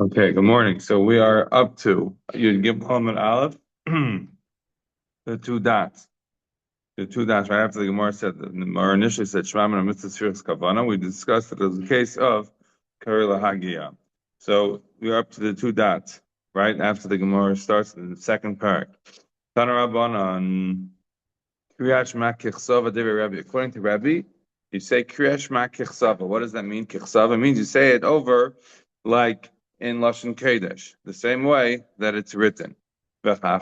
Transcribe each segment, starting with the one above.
Okay, good morning. So we are up to Yud Gimel and Aleph, the two dots. The two dots right after the Gemara said, the Gemara initially said Shema and Mitzvah Sfiras Kavana. We discussed that it was a case of Karila Hagia. So we are up to the two dots right after the Gemara starts in the second part. Tana Rabbanan Kriyat Shema Kichsava Devi Rabbi. According to Rabbi, you say Kriyat Shema Kichsava. What does that mean? Kichsava it means you say it over like in Lashon Kodesh, the same way that it's written. Chacham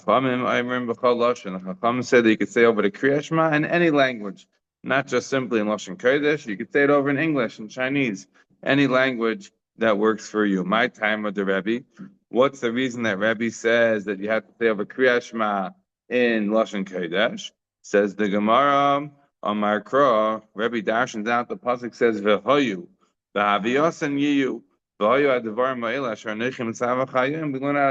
said that you could say over the Kriya Shema in any language, not just simply in Lashon Kodesh. You could say it over in English and Chinese, any language that works for you. My time with the Rebbe. What's the reason that Rebbe says that you have to say over Kriya Shema in Lashon Kodesh? Says the Gemara on Markra, Rebbe dashing down the pasuk says V'hoyu, V'haviyos and Yiyu. We learn out a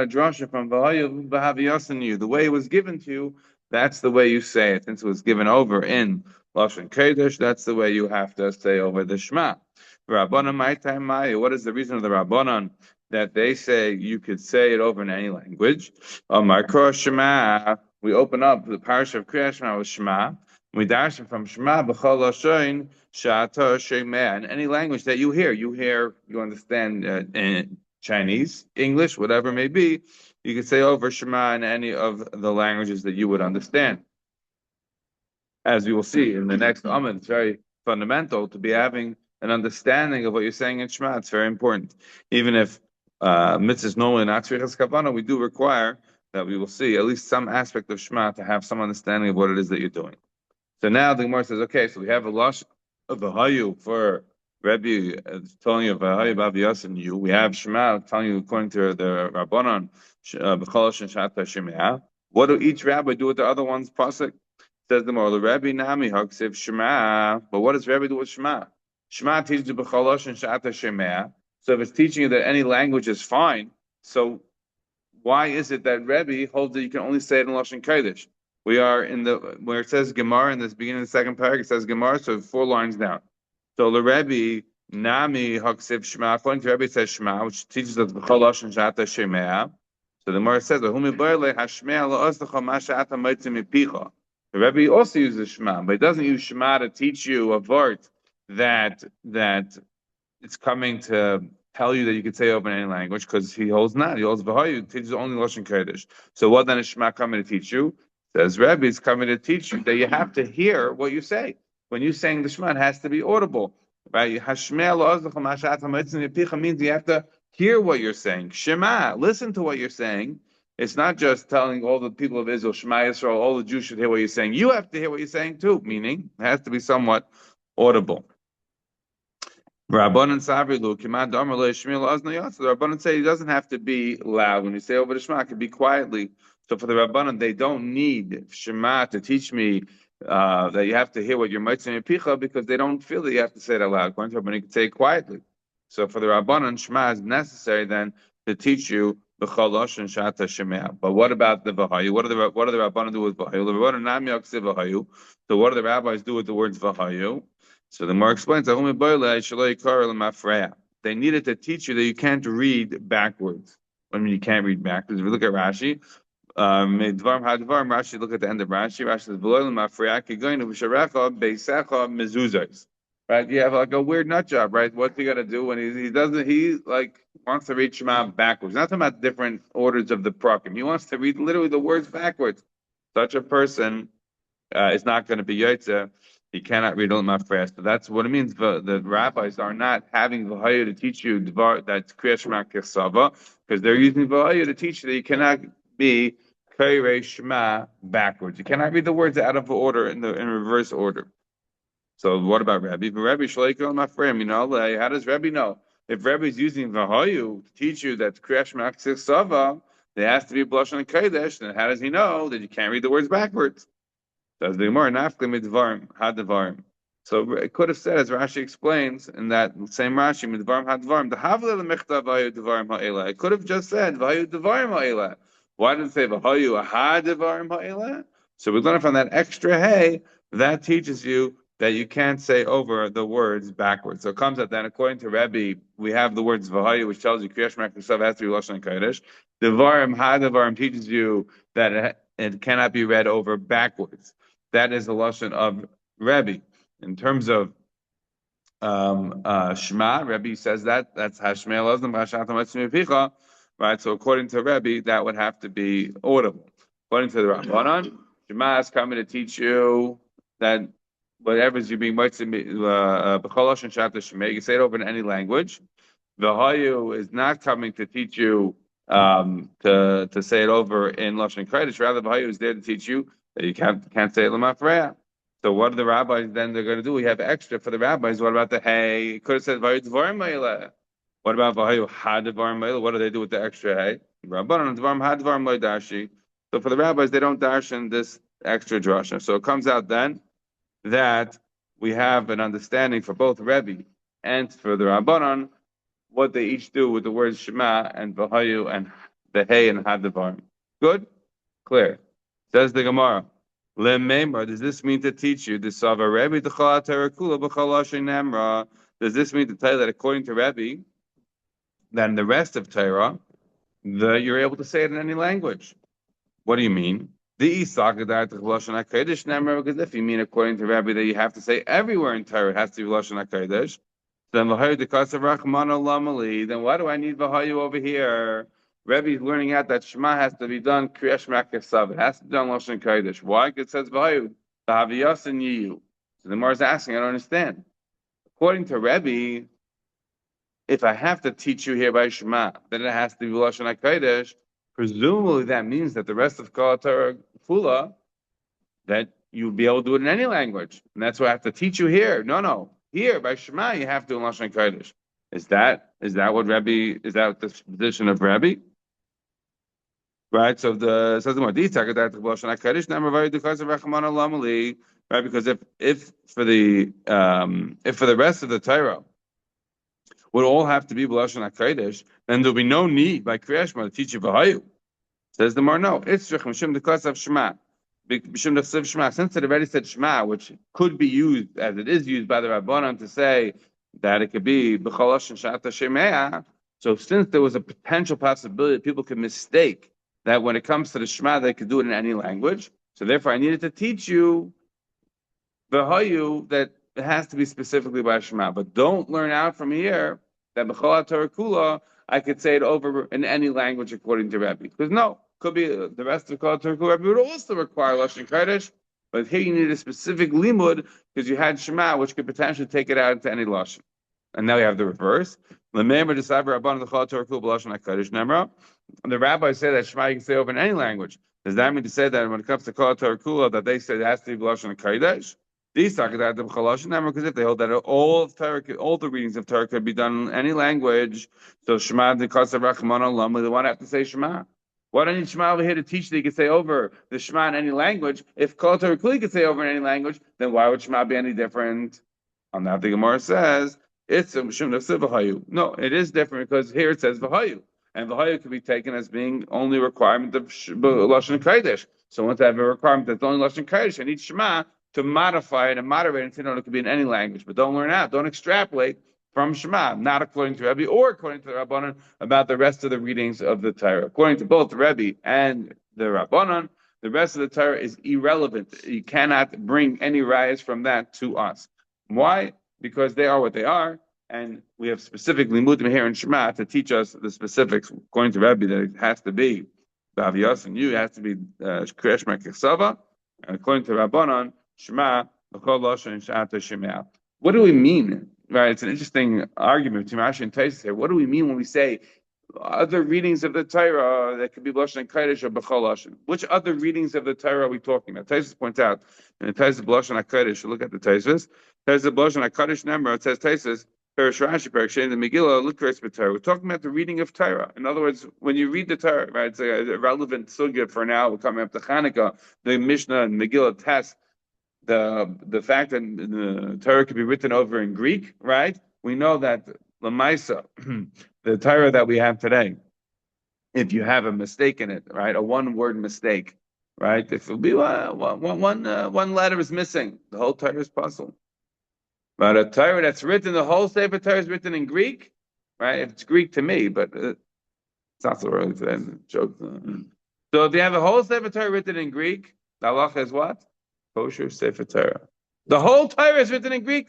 drasha from you. The way it was given to you, that's the way you say it. Since it was given over in Lashon Kodesh, that's the way you have to say over the Shema. What is the reason of the Rabbanan that they say you could say it over in any language? We open up the parish of Kriya Shema with Shema. We dash from Shema b'chol lashon sha'ata shemeh. In any language that you hear, you understand in Chinese, English, whatever it may be, you could say over Shema in any of the languages that you would understand. As we will see in the next Amud, it's very fundamental to be having an understanding of what you're saying in Shema. It's very important. Even if mitzvah is normally not tzrichas kavana, we do require that we will see at least some aspect of Shema to have some understanding of what it is that you're doing. So now the Gemara says, okay, so we have a lush of Vahayu for Rebbe telling you Vahayu Baviyas and you. We have Shema telling you according to the Rabbanon B'cholosh and Shata Shema. What do each rabbi do with the other one's pasuk? Says the Gemara, the Rebbe Nami Haksiv Shema. But what does Rebbe do with Shema? Shema teaches you B'cholosh and Shata Shema. So if it's teaching you that any language is fine, so why is it that Rebbe holds that you can only say it in Lashon Kodesh? We are in the where it says Gemara in the beginning of the second paragraph. It says Gemara, so 4 lines down. So the Rebbe Nami Haksiv Shema. According to Rebbe, it says Shema, which teaches us B'chol Lashon Shata Shema. So the Gemara says, the Rebbe also uses Shema, but he doesn't use Shema to teach you a vart that it's coming to tell you that you could say over in any language, because he holds not. He holds V'hayu, teaches only Lashon Kodesh. So what then is Shema coming to teach you? Says Rebbe is coming to teach you that you have to hear what you say. When you're saying the Shema, it has to be audible. Right? Means you have to hear what you're saying. Shema, listen to what you're saying. It's not just telling all the people of Israel, Shema Yisrael, all the Jews should hear what you're saying. You have to hear what you're saying too, meaning it has to be somewhat audible. Rabbanan Savrilu, Kimad Damar Le Shmuel Azna Yatsa. The Rabbanan say it doesn't have to be loud. When you say over the Shema, it can be quietly. So for the Rabbanan, they don't need Shema to teach me that you have to hear what you're mitzvah picha, because they don't feel that you have to say it out loud. According to Rabbanan, you can say it quietly. So for the Rabbanan, Shema is necessary then to teach you the Chalosh and Shata Shema. But what about the Vahayu? What do the Rabbanan do with Vahayu? The Rabbanan Nam Yaksiv Vahayu. So what do the rabbis do with the words Vahayu? So the Gemara explains, they needed to teach you that you can't read backwards. I mean, you can't read backwards. If we look at Rashi, Rashi, look at the end of Rashi. Rashi says, right? You have like a weird nut job, right? What's he gonna do when he doesn't, he like wants to read Shema backwards. Not talking about different orders of the prakim. He wants to read literally the words backwards. Such a person is not going to be Yotze. He cannot read Olam Mafreya. So that's what it means. The rabbis are not having Vahayu to teach you that's Kriya Shema Kirsava, because they're using Vahayu to teach you that you cannot be Kairei Shema backwards. You cannot read the words out of order in reverse order. So what about Rabbi? But Rabbi Shleik Olam Mafreya, how does Rabbi know? If Rabbi is using Vahayu to teach you that Kriya Shema Kirsava, there has to be a blush on the Kodesh, then how does he know that you can't read the words backwards? Does the Gemara nafka midvarim hadvarim? So it could have said, as Rashi explains in that same Rashi, midvarim hadvarim, the havle lemechta vayu dvarim ha'ela. It could have just said vayu dvarim ha'ela. Why did it say vayu ahad dvarim ha'ela? So we learn from that extra hey that teaches you that you can't say over the words backwards. So it comes out then, according to Rebbe, we have the words Vahayu, which tells you Kriyash Makrisav has to be Lashon Kodesh. Devarim Hadavarim teaches you that it cannot be read over backwards. That is the Lashon of Rebbe. In terms of Shema, Rebbe says that's Hashmei Lozim Hashatam Etzmi Picha, right? So according to Rebbe, that would have to be audible. According to the Rabbanan, Shema is coming to teach you that whatever is you being b'cholosh and shat Shema, you can say it over in any language. V'hayu is not coming to teach you to say it over in lashon kodesh. Rather, v'hayu is there to teach you that you can't say it l'mafreya. So what are the rabbis then they're going to do? We have extra for the rabbis. What about the hey? Could have said v'hayu dvarim meila. What about v'hayu had dvarim meila? What do they do with the extra hey? Rabbanan dvarim had dvarim meila darshi. So for the rabbis, they don't darshan this extra drasha. So it comes out then that we have an understanding for both Rebbe and for the Rabbanan what they each do with the words Shema and Vahayu and the Hey and Hadavar. Good? Clear. Says the Gemara. Lememar, does this mean to teach you the Sava Rebbe T'chala Terakula B'chalashin Nemra? Does this mean to tell you that according to Rebbe, then the rest of Torah, you're able to say it in any language? What do you mean? Because if you mean according to Rabbi that you have to say everywhere in Torah it has to be Lashon HaKodesh, then why do I need Vahayu over here? Rabbi is learning out that Shema has to be done Kriyash Makasav. It has to be done Lashon HaKodesh. Why? Because it says Vahayu. So the Gemara is asking, I don't understand. According to Rabbi, if I have to teach you here by Shema, then it has to be Lashon HaKodesh. Presumably, that means that the rest of Kol Torah Kula, that you'll be able to do it in any language, and that's why I have to teach you here. No, here by Shema you have to do Lashon Kodesh. Is that what Rebbe? Is that the position of Rebbe? Right. So the says the more detail that Lashon Kodesh never very because of Rachmana Lamali. Right. Because if for the rest of the Torah would all have to be Lashon HaKodesh, then there'll be no need by Kriyash to teach you Vahayu. Says the Mar, no, it's Mishum the class of Shema. Mishum the Shema. Since it already said Shema, which could be used as it is used by the Rabbanan to say that it could be B'cholosh and Shata Shemea. So since there was a potential possibility that people could mistake that when it comes to the Shema, they could do it in any language. So therefore, I needed to teach you Vahayu that it has to be specifically by Shema. But don't learn out from here that B'chol Torah Kula, I could say it over in any language according to Rebbe. Because no, could be the rest of B'chol Torah Kula, Rebbe would also require Lashon Kodesh, but here you need a specific limud because you had Shema, which could potentially take it out into any Lashon. And now you have the reverse. The rabbis say that Shema you can say over in any language. Does that mean to say that when it comes to Kol Torah Kula that they say it has to be Lashon Kodesh? These talk about the Chalash number because if they hold that all the readings of Torah could be done in any language, so Shema the Kasav Rachman Olam, they want to have to say Shema. Why don't you need Shema over here to teach that you can say over the Shema in any language? If Kol Torah Kli could say over in any language, then why would Shema be any different? On that, the Gemara says it's a Mishum Nefseh V'Hayu. No, it is different because here it says V'Hayu, and V'Hayu could be taken as being only a requirement of Lashon Kodesh. So once I have a requirement that's only Lashon Kodesh, I need Shema to modify it and moderate it, and it could be in any language. But don't learn out. Don't extrapolate from Shema, not according to Rebbe or according to the Rabbanan about the rest of the readings of the Torah. According to both Rebbe and the Rabbanan, the rest of the Torah is irrelevant. You cannot bring any rayas from that to us. Why? Because they are what they are, and we have specific limudim here in Shema to teach us the specifics. According to Rebbe, that it has to be B'Aviyas and you, it has to be Kriyash Mekesava, and according to Rabbanan, Shema, what do we mean? Right, it's an interesting argument between Rashi and Taisus here. What do we mean when we say other readings of the Torah that could be Lashon Kodesh or B'chol Lashon? Which other readings of the Torah are we talking about? Taisus points out in the Taisus Lashon HaKodesh. Look at the Taisus. Taisus Lashon HaKodesh number. It says Taisus Perish Rashi Perish the Megillah Lukres B'Torah. We're talking about the reading of Torah. In other words, when you read the Torah, right, it's a relevant sugya for now. We're coming up to Chanukah. The Mishnah and Megillah test the fact that the Torah could be written over in Greek, right? We know that Lamaisa, the Torah that we have today, if you have a mistake in it, right, a one-word mistake, right, if it'll be one letter is missing, the whole Torah is puzzled. But a Torah that's written, the whole Sefer Torah is written in Greek, right? If it's Greek to me, but it's not so early today. Joke. So if you have a whole Sefer Torah written in Greek, the halacha is what? Kosher Sefer Torah. The whole Torah is written in Greek.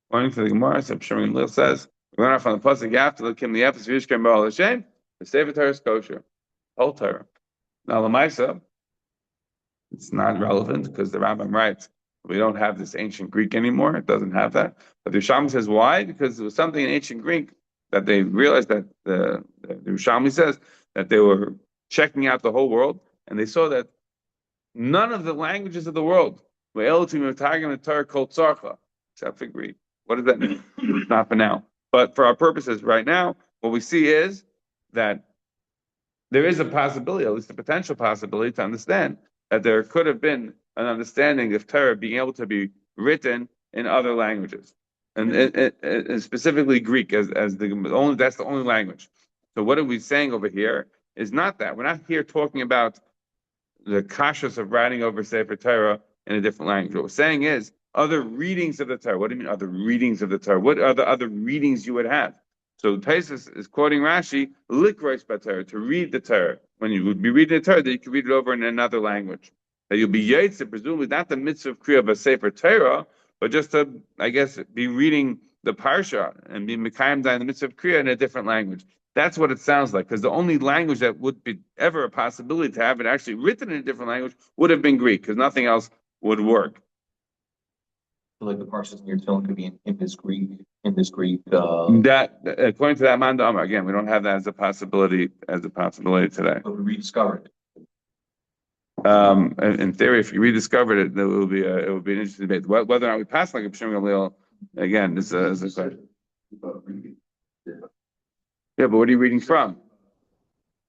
According to the Gemara, so Shimon Lil says, we learn off on the pasuk after the Kim the Ephes Yishkem Baal Hashem. The Sefer Torah is kosher. Whole Torah. Now Lamaisa, it's not relevant because the Rambam writes we don't have this ancient Greek anymore. It doesn't have that. But the Yerushalmi says why? Because there was something in ancient Greek that they realized that the Yerushalmi says that they were checking out the whole world and they saw that none of the languages of the world were able to be the Torah called Tzarcha, except for Greek. What does that mean? Not for now. But for our purposes right now, what we see is that there is a possibility, at least a potential possibility, to understand that there could have been an understanding of Torah being able to be written in other languages, and specifically Greek as the only that's the only language. So what are we saying over here is not that we're not here talking about the kashas of writing over Sefer Torah in a different language. What we're saying is other readings of the Torah. What do you mean other readings of the Torah? What are the other readings you would have? So Taisus is quoting Rashi, likrois b'Torah, to read the Torah. When you would be reading the Torah, that you could read it over in another language. That you'll be yetzer, presumably not the mitzvah of kriya of a Sefer Torah, but just to, I guess, be reading the parsha and be mekayim in the mitzvah of kriya in a different language. That's what it sounds like, because the only language that would be ever a possibility to have it actually written in a different language would have been Greek, because nothing else would work. Like the parsons in your tone could be in this Greek, That according to that Manda Amar, again, we don't have that as a possibility today. but we rediscovered it. In theory, if you rediscovered it, it would be an interesting debate. Whether or not we pass like a Pshim Gamliel, again, is a question. Yeah, but what are you reading from?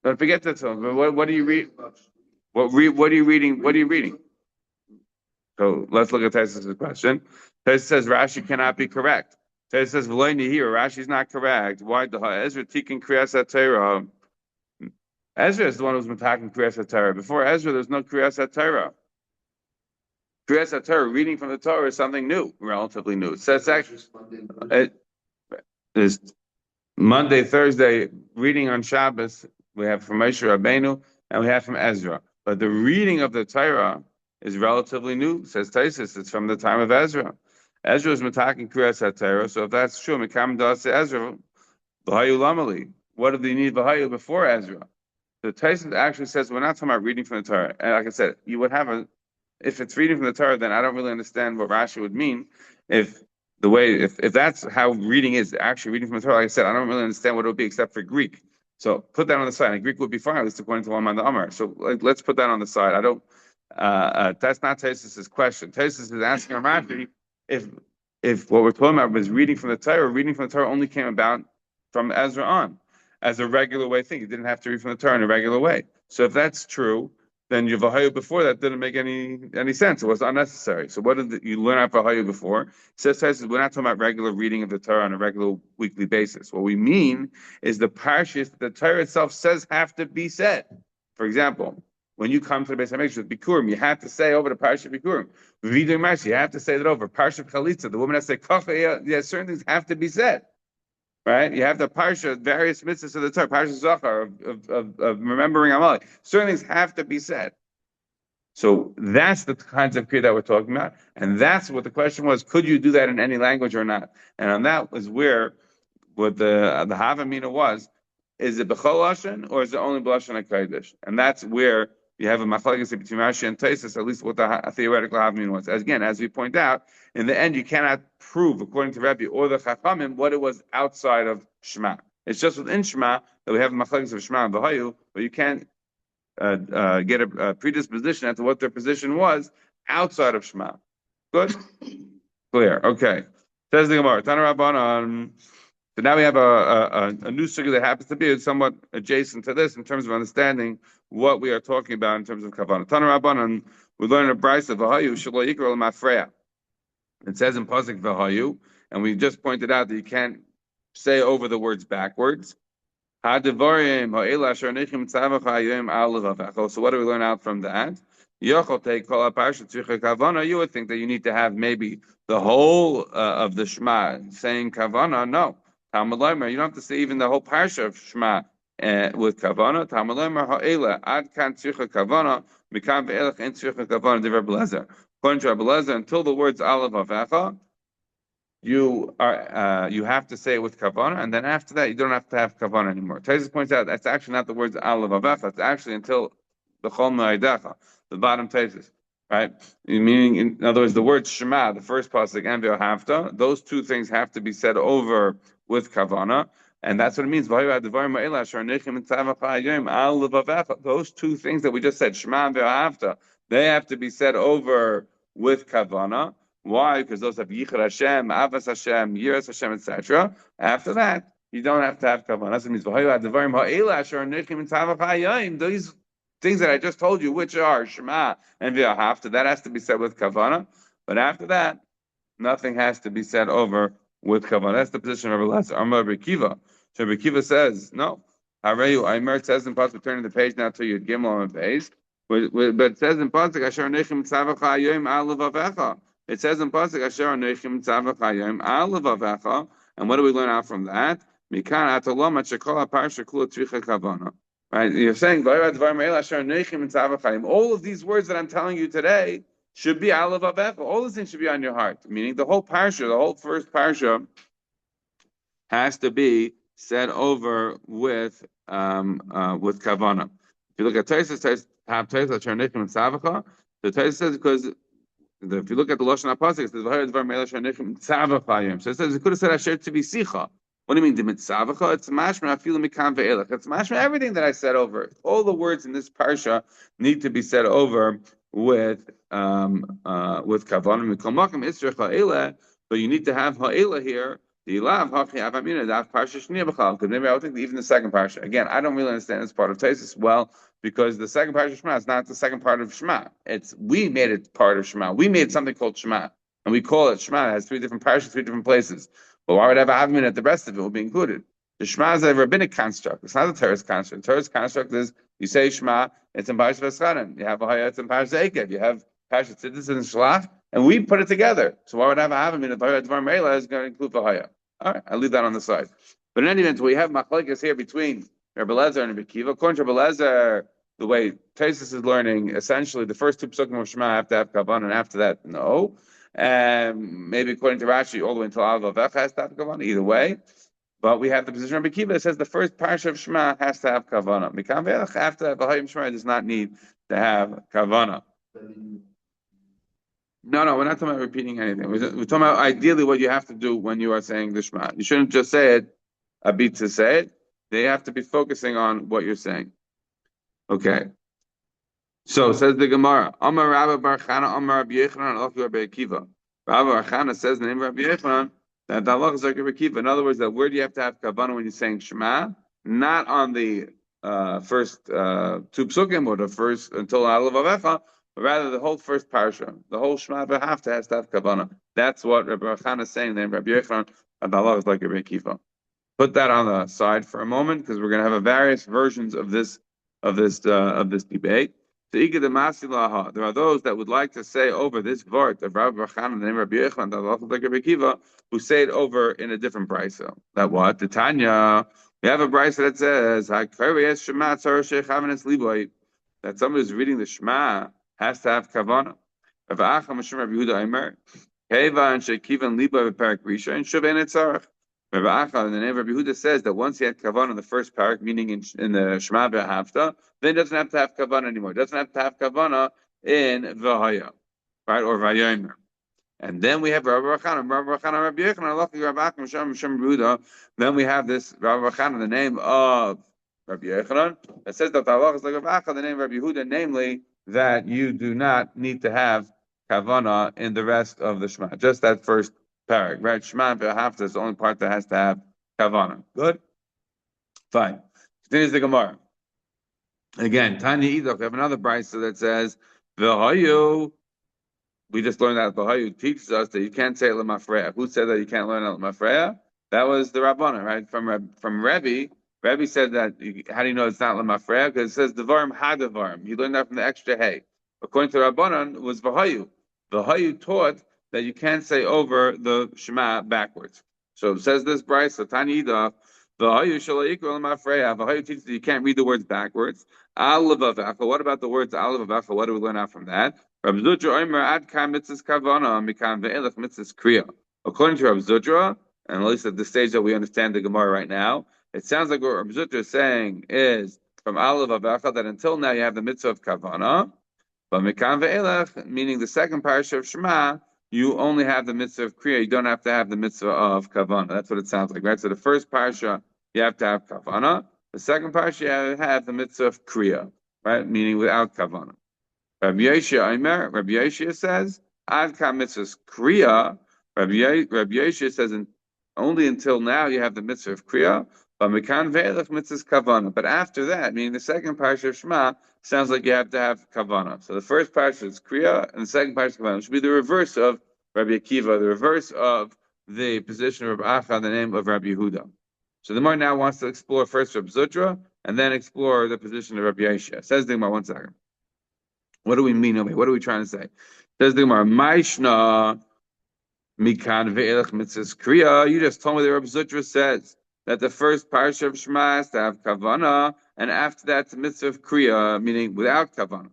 Don't forget that. So, what do you read? What are you reading? What are you reading? So let's look at Taisus' question. Taisus says Rashi cannot be correct. Taisus says V'loini here. Rashi's not correct. Why the Ezra tikkun kriyas Torah? Ezra is the one who's been talking kriyas Torah. Before Ezra, there's no kriyas Torah. Kriyas Torah, reading from the Torah, is something new, relatively new. It says actually, it is Monday, Thursday, reading on Shabbos. We have from Moshe Rabbeinu and we have from Ezra. But the reading of the Torah is relatively new. Says Taisus, it's from the time of Ezra. Ezra is mataking kriyas Torah. So if that's true, Mikam das Ezra, v'hayu lamali. What did they need v'hayu before Ezra? The Taisus actually says we're not talking about reading from the Torah. And like I said, you would have if it's reading from the Torah, then I don't really understand what Rashi would mean. If that's how reading is, actually reading from the Torah, like I said, I don't really understand what it would be except for Greek. So put that on the side. And Greek would be fine, at least according to one man the Amar. So let's put that on the side. I don't. That's not Taisus' question. Taisus is asking Rashi if what we're talking about was reading from the Torah only came about from Ezra on, as a regular way thing. You didn't have to read from the Torah in a regular way. So if that's true, then your Vahayu before that didn't make any sense. It was unnecessary. So what did you learn out Vahayu before? It says we're not talking about regular reading of the Torah on a regular weekly basis. What we mean is the parshas that the Torah itself says have to be said. For example, when you come to the Beis Hamikdash with Bikurim, you have to say over the Parsha Bikurim. V'vidur Marshi, you have to say that over. Parsha Chalitza, the woman has to say Kocha, yeah, certain things have to be said. Right? You have the Parsha, various mitzvahs of the Torah, Parsha Zachar, of remembering Amalek. Certain things have to be said. So that's the kinds of kriya that we're talking about. And that's what the question was, could you do that in any language or not? And on that was where what the Havamina was, is it B'chol Lashon or is it only B'Lashon HaKodesh? And that's where you have a machlokes between Rashi and Taisus, at least what the theoretical Havamina was. As we point out, in the end, you cannot prove, according to Rebbe or the Chachamim, what it was outside of Shema. It's just within Shema that we have machlokes of Shema and V'hayu, but you can't get a predisposition as to what their position was outside of Shema. Good? Clear. Okay. Says the Gemara, Tana Rabbanan. So now we have a new sugi that happens to be somewhat adjacent to this in terms of understanding what we are talking about in terms of kavanah. Tana Rabbanan, we learn a brayso of v'hayu shelo yikra l'mafreya. It says in pasuk v'hayu, and we just pointed out that you can't say over the words backwards. So what do we learn out from that? Yochel take kol aparsha tzricha kavana. You would think that you need to have maybe the whole of the Shema saying kavana. No, Talmud Lomer, you don't have to say even the whole parsha of Shema with kavana. Talmud Lomer ha'ela ad kan tzricha kavana mikam ve'elach en tzricha kavana divrei Belezer. According to Rabbi Lezer, until the words alav avecha, you have to say it with kavana, and then after that you don't have to have kavana anymore. Taisus points out that's actually not the words alav avecha. It's actually until the chol me'adecha, the bottom Taisus, right? Meaning, in other words, the word shema, the first pasuk, and ve'ohavta, those two things have to be said over with kavana, and that's what it means. Those two things that we just said, shema and ve'ohavta, they have to be said over with kavana. Why? Because those have Yichud Hashem, Avas Hashem, Yiras Hashem, etc. After that, you don't have to have kavanah. That's what it means. These things that I just told you, which are Shema and V'ahavta, that has to be said with kavanah. But after that, nothing has to be said over with kavanah. That's the position of Rabbi Lezer. Amar Rabbi Kiva. So Rabbi Kiva says, no. Hareyu Aimer, it says in Pasuk, turning the page now to Yud Gimel on the page. But it says in Pasuk, Asher Nechim Tzavacha Hayom Alav Avecha. It says in Pasuk, Asher Nechim Tzavacha Hayom Alav Avecha. And what do we learn out from that? Mikan Atolom Shekol HaParsha Kula Tzricha Kavana. Right? You're saying, all of these words that I'm telling you today should be alav avecha. All these things should be on your heart. Meaning the whole parsha, the whole first parsha, has to be said over with kavana. If you look at Taisus, have Taisus Charnichim and Savacha. The Taisus says because if you look at the Lashon HaPasuk, it says V'hayad Dvar Meila Charnichim Tzavachayim. So it says it could have said Asher to be Sicha. What do you mean? The mitzavacha? It's mashma afilu mikam ve'elach. It's mashma everything that I said over. All the words in this parsha need to be said over with kavanah mikol makom isrich ha'ela. But you need to have ha'ela here. The ilav hachi avamina that parsha shniya b'chal. Because maybe I would think that even the second parsha. Again, I don't really understand this part of Taisus well because the second parsha of Shema is not the second part of Shema. We made it part of Shema. We made something called Shema, and we call it Shema. It has three different parshas, three different places. But why would I have Avmin that the rest of it will be included? The Shema is a rabbinic construct. It's not a Torah's construct. The Torah's construct is you say Shema, it's in Parashat V'eschanim. You have V'haya, it's in Parashat Ekev. You have Parashat Tzidus and Shalach, and we put it together. So why would I have Avmin that V'haya Dvar Meila is going to include V'haya? All right, I'll leave that on the side. But in any event, we have machlekes here between Rabbi Lezer and Rabbi Kiva. According to Rabbi Lezer, the way Taisus is learning, essentially the first two psukim of Shema have to have kavan, and after that, no. Maybe according to Rashi, all the way until Alav Avecha has to have kavanah. Either way, but we have the position of Rabbi Kiva that says the first parsha of Shema has to have kavanah. Mikam ve'elach after that, V'hayim Shema does not need to have kavanah. No, we're not talking about repeating anything. We're talking about ideally what you have to do when you are saying the Shema. You shouldn't just say it a bit to say it. They have to be focusing on what you're saying. Okay. So says the Gemara, Amar Rabbi Bar Chana, Amar Rabbi Yechanan, Alach Rabbi Akiva. Rabbi Bar Chana says the name of Rabbi Yechanan that the Allah is like Rabbi Akiva. In other words, that where do you have to have kavanah when you're saying Shema? Not on the first two psukim or the first until Alav Avecha, but rather the whole first parsha, the whole Shema V'hafta has to have kavanah. That's what Rabbi Bar Chana is saying. The name of Rabbi Yechanan that Allah is like Rabbi Akiva. Put that on the side for a moment because we're going to have various versions of this debate. There are those that would like to say over this vart of Rabbi Bachan and the name of Rabbi Yechon, Rabbi Kiva, who say it over in a different brisa. That what? The Tanya, we have a brisa that says that somebody who's reading the Shema has to have kavanah. Rabbi Yehuda Aimer, Keva and Shekivan Liba Parak Risha and Shuvain Etzarach. Rabbi Achal, in the name of Rabbi Yehuda, says that once he had kavanah in the first parak, meaning in the Shema V'Havta, then he doesn't have to have kavanah anymore. He doesn't have to have kavanah in V'haya, right, or V'yomer. And then we have Rabbi Rachan, Rabbi Yechon, Rabbi Achal, Shem Yehuda. Then we have this Rabbi Rachan in the name of Rabbi Yechonon that says that Allah is like Rabbi Achal, the name of Rabbi Yehuda, namely that you do not need to have kavanah in the rest of the Shema, just that first parak, right? Shema V'Havta is the only part that has to have kavanah. Good? Fine. Continues the Gemara. Again, Tanya Idok, we have another brisa that says, V'hayu, we just learned that V'hayu teaches us that you can't say L'mafreya. Who said that you can't learn L'mafreya? That was the Rabbana, right? From Rebbe. Rebbe said that, how do you know it's not L'mafreya? Because it says Devarim Hadavarim. You learned that from the extra hay. according to Rabbanan, was Vahayu. Vahayu taught that you can't say over the Shema backwards. So it says this Brisa, Tanida, Vahayu Shalayikul Mafreya. Vahayu teaches that you can't read the words backwards. Aleph. What about the words Aleph? What do we learn out from that? Rabbi Zudra Omer Ad Kam Mitzvahs Kavana Mikam Ve'elech Mitzvahs Kriya. According to Rabbi Zudra, and at least at the stage that we understand the Gemara right now, it sounds like what Rabbi Zudra is saying is from Aleph Avacha that until now you have the mitzvah of Kavana, but Mikam Ve'elech, meaning the second parasha of Shema, you only have the mitzvah of Kriya. You don't have to have the mitzvah of Kavana. That's what it sounds like, right? So the first parasha you have to have Kavana. The second parasha you have the mitzvah of Kriya, right? Meaning without Kavana. Rabbi Yeshua says, Ad Ka mitzvahs Kriya. Rabbi Yeshua says, only until now you have the mitzvah of Kriya, but Mekan Ve'elech mitzvahs Kavana. But after that, meaning the second parasha of Shema, sounds like you have to have Kavana. So the first parasha is Kriya, and the second parasha is Kavana. It should be the reverse of Rabbi Akiva, the reverse of the position of Rabbi Acha, the name of Rabbi Yehuda. So the Gemara now wants to explore first Rabbi Zudra, and then explore the position of Rabbi Yeshua. Says the Gemara, one second. What do we mean? What are we trying to say? Says the Gemara, Maishna Mikan Ve'elech Mitzvahs Kriya. You just told me that Rabbi Zudra says that the first parsha of Shema has to have Kavana, and after that, it's a mitzvah of Kriya, meaning without Kavana.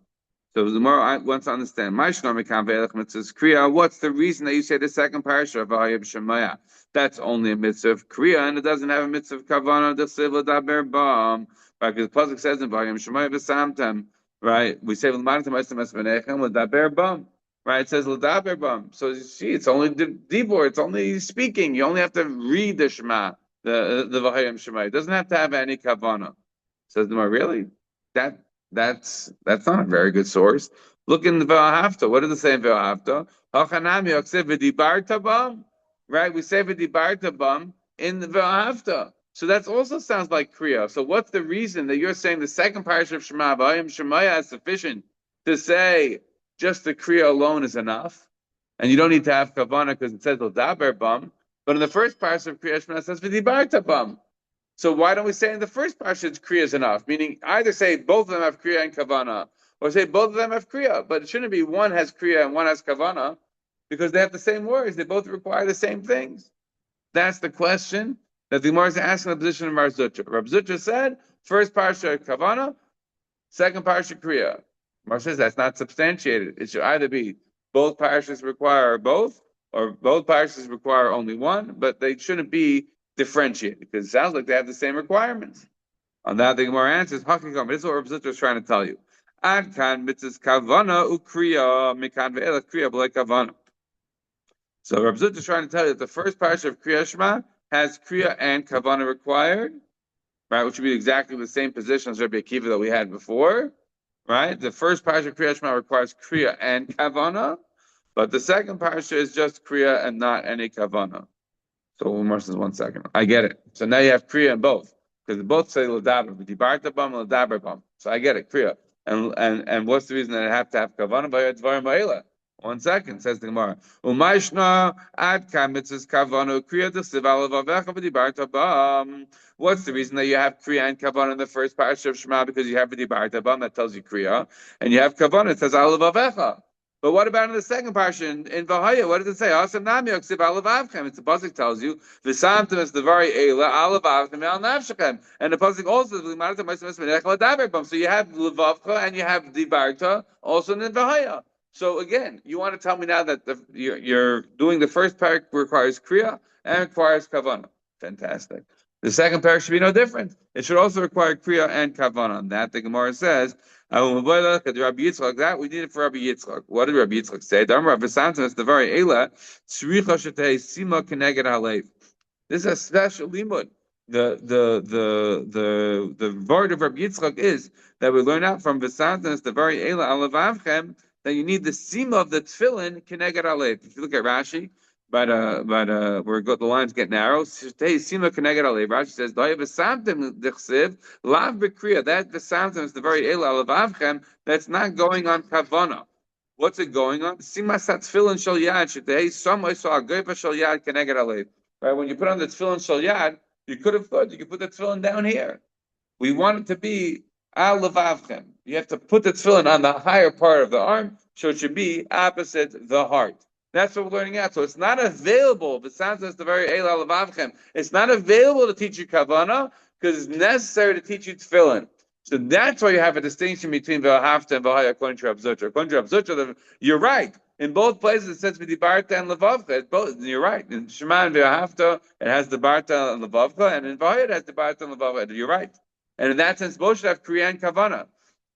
So the Gemara wants to understand, Maishna Mikan Ve'elech Mitzvahs Kriya. What's the reason that you say the second parsha of Vayib Shemaya? That's only a mitzvah of Kriya, and it doesn't have a mitzvah of Kavana. The Sivla Daber Bam. Right? Because the pasuk says in Vayib Shemaya V'Samtem. Right? We say L'daber Bam. Right? It says L'daber Bam. So you see, it's only dibur. It's only speaking. You only have to read the Shema, the Vayib Shema. It doesn't have to have any Kavana. Says the Gemara, really? That's not a very good source. Look in the Ve'ahavta. What does it say in Ve'ahavta? Hachanami Yoksev V'dibarta Bam. Right? We say V'dibarta Bam in the Ve'ahavta. So that also sounds like Kriya. So what's the reason that you're saying the second parasha of Shema, Vayim Shemaya, is sufficient to say just the Kriya alone is enough, and you don't need to have Kavana because it says L'daber Bam. But in the first parasha of Kriya Shema, it says V'dibarta Bam. So why don't we say in the first parasha Kriya is enough? Meaning either say both of them have Kriya and Kavana, or say both of them have Kriya, but it shouldn't be one has Kriya and one has Kavana, because they have the same words. They both require the same things. That's the question that the Gemara is asking the position of Mar Zutra. Rav Zutra said, first parsha Kavana, second parsha Kriya. Mar says that's not substantiated. It should either be both parshas require both, or both parshas require only one, but they shouldn't be differentiated, because it sounds like they have the same requirements. On that, the Gemara answers, Hakikam, this is what Rav Zutra is trying to tell you. Ad kan mitzvahs Kavana ukriya, mikan ve'elach kriya b'lei Kavana. So Rav Zutra is trying to tell you that the first parsha of Kriya Shema has Kriya and Kavana required, right? Which would be exactly the same position as Rabbi Akiva that we had before, right? The first parsha of Kriya Shema requires Kriya and Kavana, but the second parsha is just Kriya and not any Kavana. So Umar says, 1 second. I get it. So now you have Kriya in both, because both say L'daber, V'dibarta Bam, L'daber Bam. So I get it, Kriya. And what's the reason that I have to have Kavana? V'yadvarim ba'ela. 1 second, says the Gemara. Umayshna ad kamitzes kavana kriya d'siv alav avecha v'dibarta bam. What's the reason that you have kriya and kavana in the first parasha of Shema? Because you have v'dibarta bam, that tells you kriya, and you have kavana, it says alav avecha. But what about in the second parasha in Vahaya? What does it say? Asam nami yoksiv alav avchem. It's the pasuk tells you v'samtem is the very eila alav avchem al nafshechem, and the pasuk also says v'limarta ma'asim esmenech l'daber bam. So you have levavcha and you have dibarta also in Vahaya. So again, you want to tell me now that you're doing the first parak requires kriya and requires kavana. Fantastic. The second parak should be no different. It should also require kriya and kavana. On that, the Gemara says, Rabbi Yitzchak, that we need it for Rabbi Yitzchak. What did Rabbi Yitzchak say? The very Eila, Sima Keneged Halev. This is a special limud. The word of Rabbi Yitzchak is that we learn out from Vesantanas, the very Eila Alavavchem, that you need the sima of the tefillin keneged alev. If you look at Rashi, but the lines get narrow. Sima keneged alev. Rashi says, "Dayav v'samtem dechsiv lav b'kriya." That v'samtem is the very el alavavchem. That's not going on kavana. What's it going on? Sima sat tefillin shel yad shetei samay so agoyva shel yad keneged alev. Right, when you put on the tefillin shel yad, you could have thought you could put the tefillin down here. We want it to be Al levavchem. You have to put the tefillin on the higher part of the arm, so it should be opposite the heart. That's what we're learning out. So it's not available. It sounds as the very El al levavchem. It's not available to teach you kavana because it's necessary to teach you tefillin. So that's why you have a distinction between v'ahavta and v'haya according to Rav Zutra. According to Rav Zutra, you're right. In both places it says v'dibarta and levavcha. Both, you're right. In Shema and v'ahavta it has the barta and levavcha, and in v'haya it has the barta and levavcha. You're right. And in that sense, both should have kriya and kavana.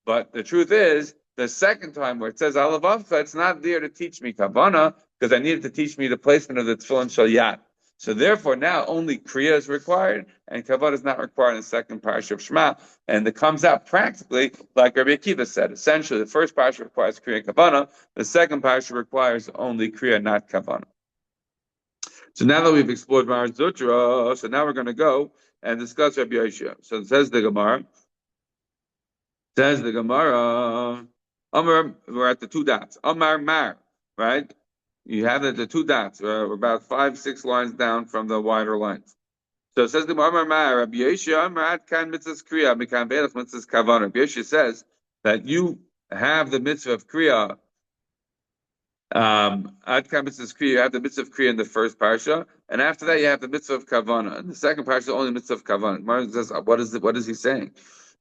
But the truth is, the second time where it says alavavcha, it's not there to teach me kavana because I needed to teach me the placement of the tefillin shalyat. So therefore, now only kriya is required, and kavod is not required in the second parsha of Shema. And it comes out practically like Rabbi Akiva said. Essentially, the first parsha requires kriya and kavana. The second parsha requires only kriya, not kavana. So now that we've explored Mar Zutra, so now we're going to go and discuss Rabbi Yoshua. So it says the Gemara. Says the Gemara. Amar, we're at the two dots. Amar Mar, right? You have the two dots. We're about 5-6 lines down from the wider lines. So it says the Amar Mar, Rabbi Yoshua, Amar Ad Kan Mitzvahs Kriya, Mikan Ve'elach Mitzvahs Kavana. Rabbi Yoshua says that you have the mitzvah of Kriya. Ad Kan Mitzvahs Kriya, you have the mitzvah of Kriya in the first parsha, and after that you have the mitzvah of Kavana. In the second parsha, only mitzvah of Kavana. Mar says, what is he saying?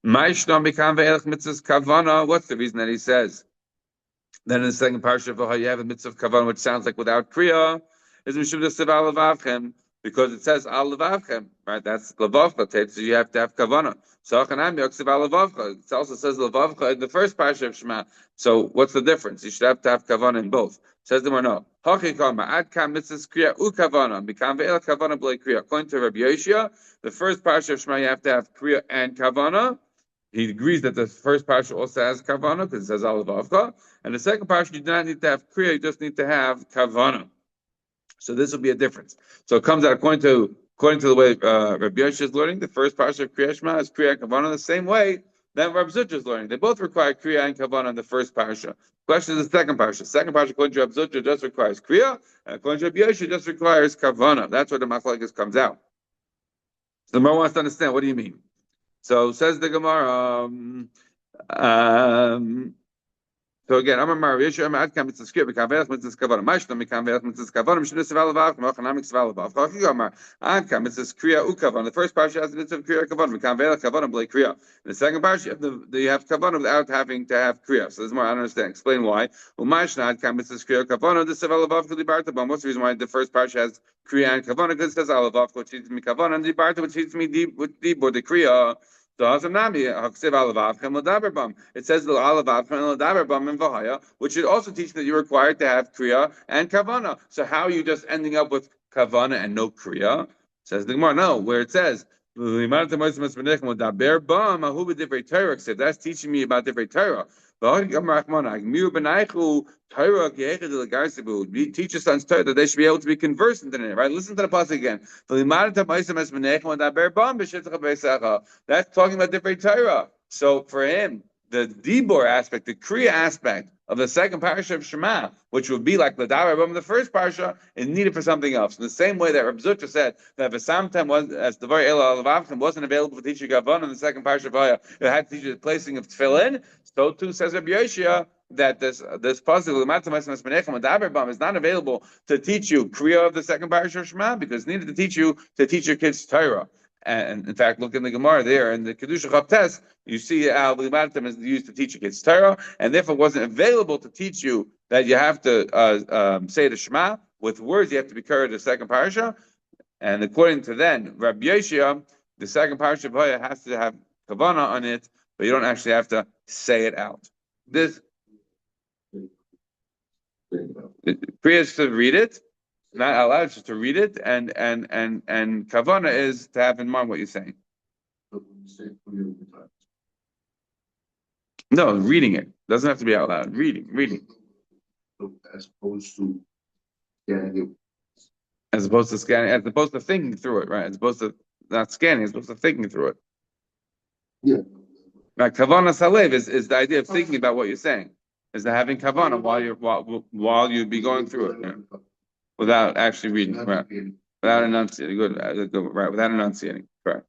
What's the reason that he says? Then in the second parsha of you have a mitzvah of kavan, which sounds like without kriya, is mishum desiv al levavchem, because it says al levavchem, right? That's levavcha, so you have to have kavana. So achanam yoksiv al levavcha. It also says levavcha in the first parsha of Shema. So what's the difference? You should have to have kavana in both. Says the no. Hachi kama ad kam mitzvah kriya u kavana mikam ve'el kavana b'lei kriya. According to Rabbi Yoshua, the first parsha of Shema you have to have kriya and kavana. He agrees that the first parsha also has kavana because it says al levavcha. And the second parsha, you do not need to have kriya, you just need to have kavana. So this will be a difference. So it comes out according to the way Rabbi Yoshua is learning. The first parsha of Kriya Shema is kriya and kavana the same way that Rabbi Zutra is learning. They both require kriya and kavana in the first parsha. Question is the second parsha. Second parsha, according to Rabbi Zutra, just requires kriya, and according to Rabbi Yoshua, just requires kavana. That's where the machlokes comes out. So the Gemara wants to understand. What do you mean? So says the Gemara. So again, Amar Mar Yeshua Amar Ad Kam Mitzvah Kriya Mikan Ve'elach Mitzvah Kavana Mashna Mikan Ve'elach Mitzvah Kavana Mishum Desiv Al Levavchem Achanam Mitzvah Al Levavchem Hachi Amar Ad Kam Mitzvah Kriya U Kavana. The first parsha has the mitzvah of Kriya Kavana Mikan Ve'elach Kavana B'lei Kriya. In the second parsha you have Kavana without having to have Kriya. So there's more. I don't understand. Explain why. Umashna Ad Kam Mitzvah Kriya Kavana Desiv Al Levavchem Dibarta Bam. What's the reason why the first parsha has Kriya and Kavana? Because it says Al Levavchem, which teaches me Kavana, and Dibarta, which teaches me Dibur the Kriya. It says which should also teach that you're required to have kriya and kavana. So how are you just ending up with kavana and no kriya? Says the Gemara, no, where it says that's teaching me about different Torah. Teach your sons Torah that they should be able to be conversant in it, right? Listen to the pasuk again. That's talking about different Torah. So for him, the Dibor aspect, the Kriya aspect of the second parasha of Shema, which would be like the Davar of the first parasha, is needed for something else. In the same way that Reb Zutra said that if sometimes was as the very El Alavavchem wasn't available for teaching Gavon in the second parasha of Haya, it had to teach the placing of Tefillin. So too says Rabbi Yoshua that this puzzle is not available to teach you Kriya of the second parasha of Shema because it's needed to teach your kids Torah. And in fact, look in the Gemara there in the Kedusha Chavtes, you see Al Limatim is used to teach your kids Torah, and therefore it wasn't available to teach you that you have to say the Shema with words. You have to be carried the second parasha, and according to then Rabbi Yoshua, the second parasha of Hoya has to have kavana on it, but you don't actually have to say it out. This Priya is to read it. Not allowed just to read it, and kavana is to have in mind what you're saying. No, reading it doesn't have to be out loud. Reading. As opposed to scanning it. As opposed to scanning, as opposed to thinking through it, right? As opposed to not scanning, as opposed to thinking through it. Yeah. Right, kavana salev is the idea of thinking about what you're saying. Is the having kavana while you be going through it. Yeah. Without actually reading, right? Without enunciating, good, right? Without enunciating, correct.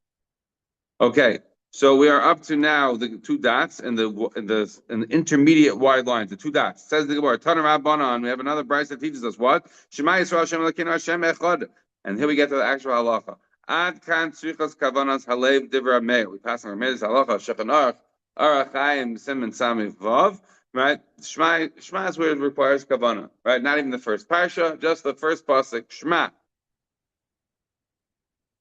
Okay, So we are up to now the two dots and the intermediate wide lines, the two dots. Says the Gemara, Tanur Rabbanan. We have another brayso that teaches us what? Shema Yisrael Hashem Elokeinu Hashem Echad. And here we get to the actual halacha. Ad kan tzrichas kavanas halev divra meir. We pass on our meir halacha Shulchan Aruch Arachayim Siman Samif Vav. Right? Shema is where it requires kavana. Right? Not even the first parsha, just the first pasuk. Shema.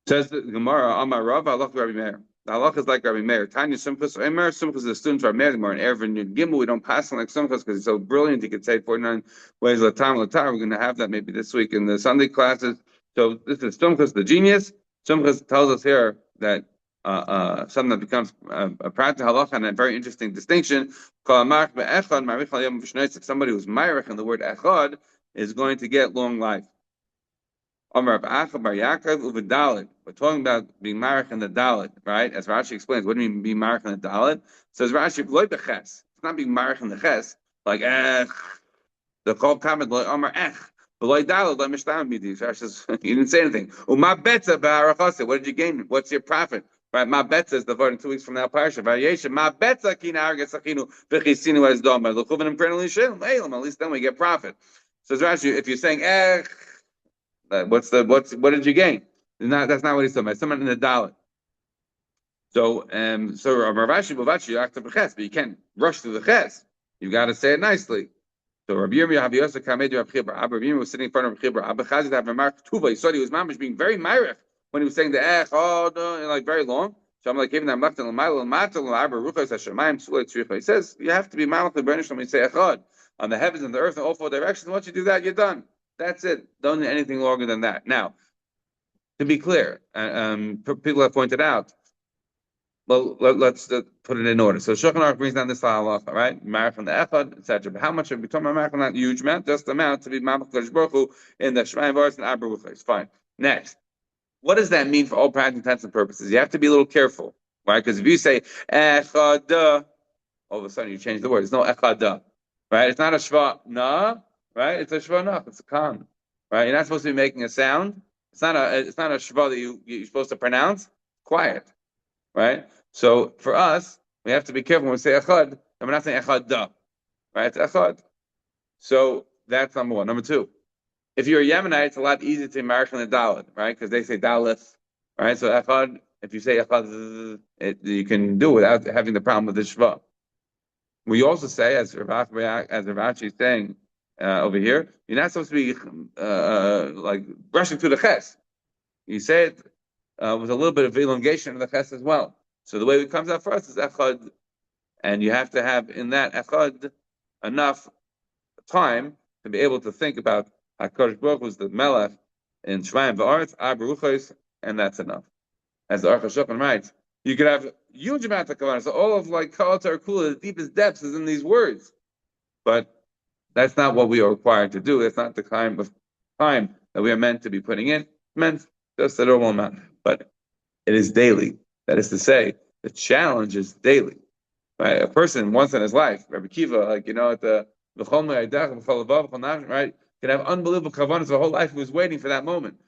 Says the Gemara, Amar Rav, Halach Rabbi Meir. The halach is like Rabbi Meir. Tanya Simchus Omer. Simchus is a student of Rabbi Meir. Gemara in Erev and Gimel. We don't pass on like Simchus because he's so brilliant. He could say 49 ways Latam Latar. We're going to have that maybe this week in the Sunday classes. So this is Simchus, the genius. Simchus tells us here that something that becomes a practical halacha and a very interesting distinction. Somebody who's myrich in the word echad is going to get long life. We're talking about being marich in the dalit, right? As Rashi explains, what do you mean be marich in the dalit? Says Rashi, it's not being marich in the ches, like the call comment like Amar Rashi says you didn't say anything. What did you gain? What's your profit? Right, ma betza is the word in 2 weeks from now. Parsha variation. Ma betza kinar gesachinu v'chisinu as dom. At least then we get profit. Says Rashi, if you're saying what did you gain? That's not what he's talking about. Someone in the dalit. So Ravashi Bavachi after the ches, but you can't rush through the ches. You got to say it nicely. So Rabbi Yirmiyah was sitting in front of Rabbi Chibra. Abba Chazit have a mark tuva. He saw he was mamish being very myrich when he was saying the like very long. So I'm like giving them left and he says you have to be mamach the burnish when you say echad on the heavens and the earth in all 4 directions. Once you do that, you're done. That's it. Don't need anything longer than that. Now, to be clear, people have pointed out. Well, let's put it in order. So Shulchan Aruch brings down this halacha, right? Marach from the echad, etc. But how much are we talking about? Marach, not a huge amount, just the amount to be mamach Kodesh Baruch Hu in the Shemayim V'Aretz and Abra Ruchos. Fine. Next, what does that mean for all practical intents and purposes? You have to be a little careful, right? Because if you say echad, all of a sudden you change the word. There's no echad, right? It's not a shva na. Right? It's a shvanach. It's a khan. Right? You're not supposed to be making a sound. It's not a shva that you're supposed to pronounce. Quiet. Right? So for us, we have to be careful when we say echad, and we're not saying echad da. Right? It's echad. So that's number one. Number two, if you're a Yemenite, it's a lot easier to mark in the dalit, right? Because they say dalith. Right? So echad, if you say echad, you can do it without having the problem with the shva. We also say, as Ravachi is saying, over here, you're not supposed to be like brushing through the ches. You say it with a little bit of elongation of the ches as well. So the way it comes out for us is echad, and you have to have in that echad enough time to be able to think about HaKadosh Baruch Hu is the Melech in Shemayim V'Aretz, Abra Ruchos, and that's enough. As the Aruch HaShulchan writes, you could have huge amounts of kavanah. So all of like Kol Kula, the deepest depths is in these words, but that's not what we are required to do. That's not the kind of time that we are meant to be putting in. It's meant just a normal amount. But it is daily. That is to say, the challenge is daily. Right? A person once in his life, Rabbi Kiva, like at the right, can have unbelievable kavanas the whole life. He was waiting for that moment.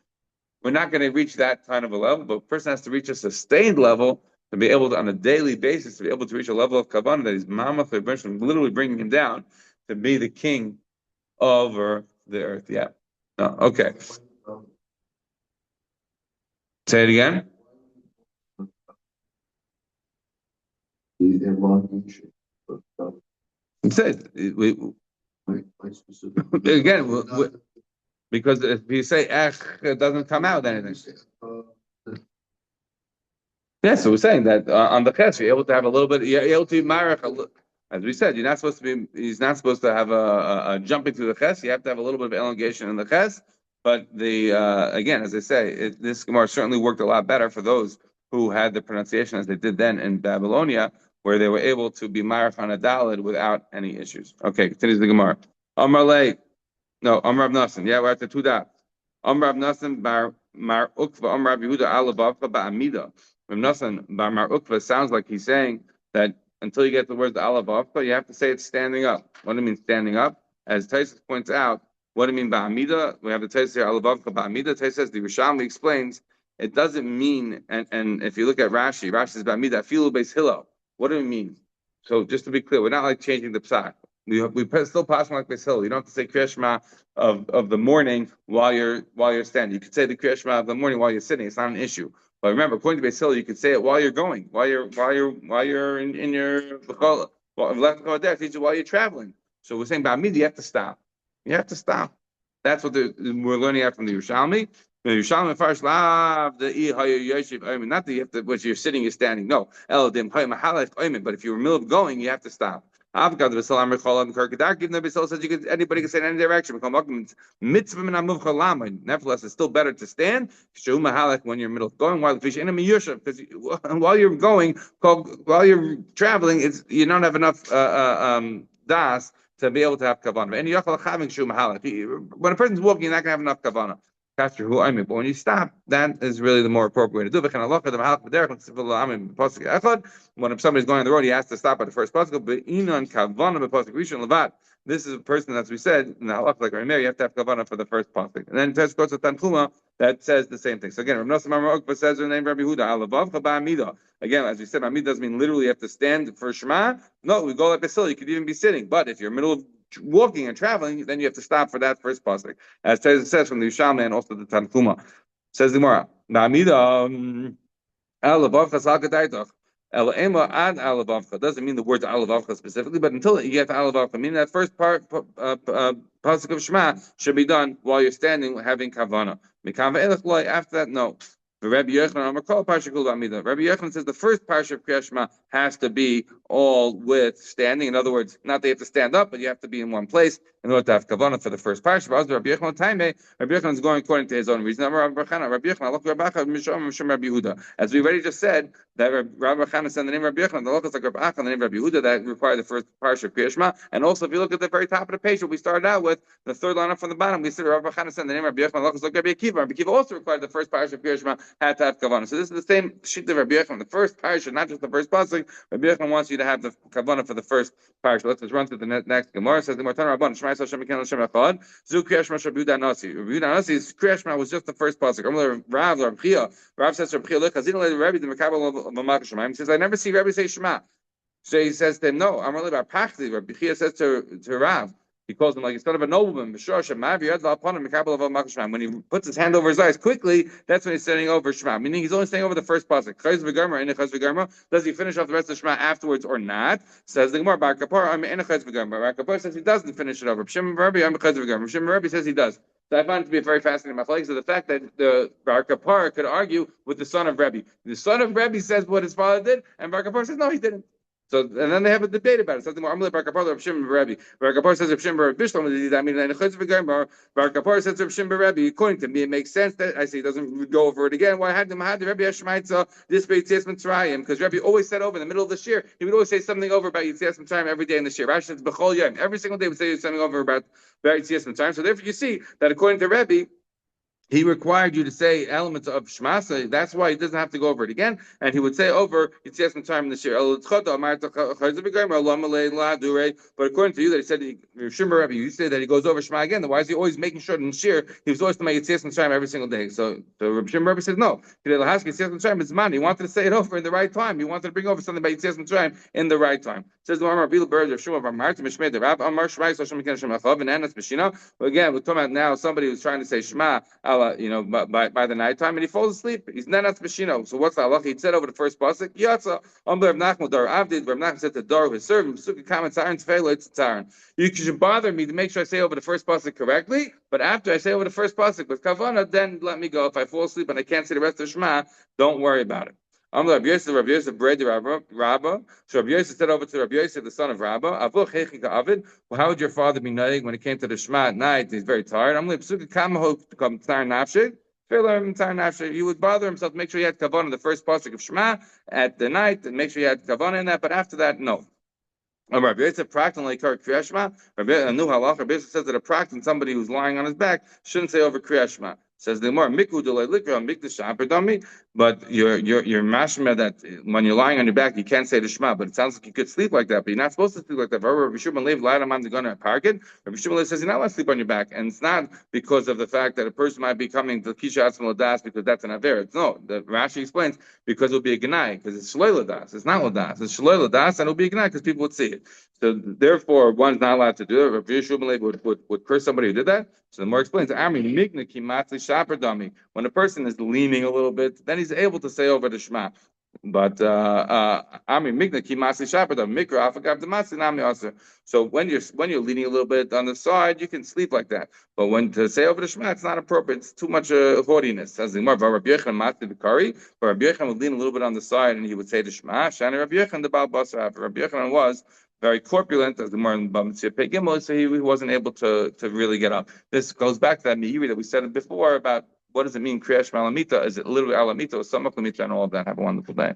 We're not going to reach that kind of a level, but a person has to reach a sustained level to be able to, on a daily basis, to be able to reach a level of kavanah that is mamach literally bringing him down to be the king over the earth. Yeah. No. Okay. Say it again. The elongation. It says again because if you say it doesn't come out anything. Yeah, so we're saying that on the ches, you're able to have a little bit. You're able to marach. As we said, you're not supposed to be. He's not supposed to have a jumping through the ches. You have to have a little bit of elongation in the ches. But the again, as I say, this Gemara certainly worked a lot better for those who had the pronunciation as they did then in Babylonia, where they were able to be marach on a dalid without any issues. Okay, continues the Gemara. Amar Rav Nassim. Yeah, we're at the 2 dots. Amar Rav Nassim bar Mar Ukva. Amar Rav Yehuda Alabavcha ba'amida. Rav Nassim bar Mar Ukva sounds like he's saying that until you get the word Alabavcha, you have to say it's standing up. What do you mean standing up? As Taisus points out, what do you mean ba'amida? We have the Taisus here Alabavcha ba'amida. Taisus says the Rishonim explains it doesn't mean, and if you look at Rashi says about me that filu beis hillel. What do it mean? So just to be clear, we're not like changing the psak. We still pass like beis hillel. You don't have to say Kriya Shema of the morning while you're standing. You could say the Kriya Shema of the morning while you're sitting. It's not an issue. But remember, according to beis hillel, you could say it while you're going, while you're in your while you're traveling. So we're saying Ba'amid, you have to stop. You have to stop. That's what we're learning out from the Yerushalmi. The Yerushalmi first lav the not that you have to, when you're sitting, you're standing. No, but if you're in the middle of going, you have to stop. Avgad v'salam recholam karkadak. Even though Beisil says anybody can say in any direction. Nevertheless, it's still better to stand. When you're in the middle of going, because while you're going, while you're traveling, you don't have enough das to be able to have kavanah. When a person's walking, you're not going to have enough kavanah. But when you stop, that is really the more appropriate way to do it. When somebody's going on the road, he has to stop at the first pasuk. This is a person, as we said, in the halach like Rameir, you have to have kavanah for the first pasuk. And then Tes goes to Tanchuma that says the same thing. So again, Rav Nosson Amar Okba says her name Rabbi Huda. Again, as we said, Amid doesn't mean literally you have to stand for Shema. No, we go like Basil. You could even be sitting. But if you're in the middle of walking and traveling, then you have to stop for that first pasuk. As it says from the Yerushalmi and also the Tanchuma. Says the Gemara, doesn't mean the words alavavcha specifically, but until you get to alavavcha, meaning that first part pasuk of Shema should be done while you're standing having kavana. After that, no. Rabbi Yochanan says the first parsha of Kriya Shema has to be all with standing. In other words, not that you have to stand up, but you have to be in one place in order to have kavanah for the first parsha. Rabbi Yochanan is going according to his own reason. As we already just said, that Rabbi Yochanan said the name Rabbi Yochanan, the locals like Rabbi Acha, the name Rabbi Yehuda, that require the first parsha of Kriya Shema. And also, if you look at the very top of the page, what we started out with, the third line up from the bottom, we said Rabbi Yochanan said the name Rabbi Yochanan, the locals like Rabbi Akiva. Rabbi Akiva also required the first parsha of Kriya Shema had to have kavanah. So this is the same sheet of Rabbi Yochanan. The first parsha, not just the first pasuk. Rabbi Yochanan wants you to have the kavanah for the first parsha. Let's just run through the next Gemara. Says the Gemara, Rabban Shema Yisrael Shem Eken Shem Echad. Zu Kriya Shema Rabbi Yehuda Nasi. Rabbi Yehuda Nasi's Kriya Shema was just the first pasuk. Rav says to Rabbi Chia, look, Hazina Rabbi the Mekabel of Malach Shema. He says, I never see Rabbi say Shema. So he says to him, no, I'm really about Pachli. Rabbi Chia says to Rav. He calls him like he's son of a nobleman. When he puts his hand over his eyes quickly, that's when he's standing over Shema. Meaning he's only standing over the first pasuk. Does he finish off the rest of Shema afterwards or not? Says the Gemara. Bar Kapar says he doesn't finish it over. Shimon Rabbi says he does. So I find it to be a very fascinating machlokes. So the fact that the Bar Kapar could argue with the son of Rebbe. The son of Rebbe says what his father did, and Bar Kapar says no, he didn't. So and then they have a debate about it. Something more. Bar Kapar says Rav Shimon Bishlam. I mean, Bar Kapar says Rav Shimon Rebbe. According to me, it makes sense that I say he doesn't go over it again. Why had the Rebbe Yeshmaitza this by Yitzias Mitzrayim? Because Rebbe always said over in the middle of the year, he would always say something over about Yitzias Mitzrayim every day in the year. Rashi says B'chol Yom. Every single day would say something over about Yitzias Mitzrayim. So therefore, you see that according to Rebbe, he required you to say elements of Shema, so that's why he doesn't have to go over it again, and he would say over Yitzias Mitzrayim this year. But according to you, that he said, you say that he goes over Shema again, then why is he always making sure in Shir he was always to make Yitzias Mitzrayim every single day? So Rabbi Shimon Rabbi says no. He wanted to say it over in the right time. He wanted to bring over something by Yitzias Mitzrayim in the right time. Says the Amar Bill Bird of Shmuel from Martin Mishmei the Rab Amar Shmai so Shem Ken Shem Achav and Anas Mishina. Again, we're talking about now somebody who's trying to say Shema, by the nighttime, and he falls asleep. He's Nanas Mishino. So what's the halacha? He said over the first pasuk, Yatsa Amar Rav Nachman Dar Avdid. Rav Nachman said to Dar his servant, Sukkah Kamet Tzaron Tefela It's Tzaron. You should bother me to make sure I say over the first pasuk correctly, but after I say over the first pasuk with Kavana, then let me go. If I fall asleep and I can't say the rest of Shema, don't worry about it. Rabbi Yosef, Rabba. So Rabbi Yosef said over to Rabbi Yosef, the son of Rabba, well, how would your father be nutting when it came to the Shema at night? He's very tired. He would bother himself to make sure he had kavanah in the first pasuk of Shema at the night, and make sure he had kavanah in that, but after that, no. Rabbi Yosef practically Kriya Shema. Rabbi Yosef says that a practicing somebody who's lying on his back shouldn't say over Kriya Shema. Says the more miku delay likra mikdash dami. But you're mashma that when you're lying on your back, you can't say the Shema. But it sounds like you could sleep like that, but you're not supposed to sleep like that. Rabbi Shimon Lev lied on the gun at Parkin. Rabbi Shimon Lev says you're not allowed to sleep on your back, and it's not because of the fact that a person might be coming to Kisha Atzma Ladas because that's an aver. No, the Rashi explains because it'll be a Gnai, because it's Shaloi Ladas. It's not Ladas. It's Shaloi Ladas, and it'll be a Gnai because people would see it. So therefore, one's not allowed to do it. Rabbi Shimon Lev would curse somebody who did that. So the more explains, when a person is leaning a little bit, then he's able to say over the Shema. But so when you're leaning a little bit on the side, you can sleep like that. But when to say over the Shema, it's not appropriate. It's too much haughtiness. As the Rabbi Yechon would lean a little bit on the side, and he would say the Shema. Shani Rabbi Yechon the Baal Basar. Rabbi Yechon was very corpulent, as the Gemara in Bamitzvah Pei Gimel, so he wasn't able to really get up. This goes back to that meiri that we said before about what does it mean, Kriyash Malamita? Is it literally Alamita or Samach Lamita and all of that? Have a wonderful day.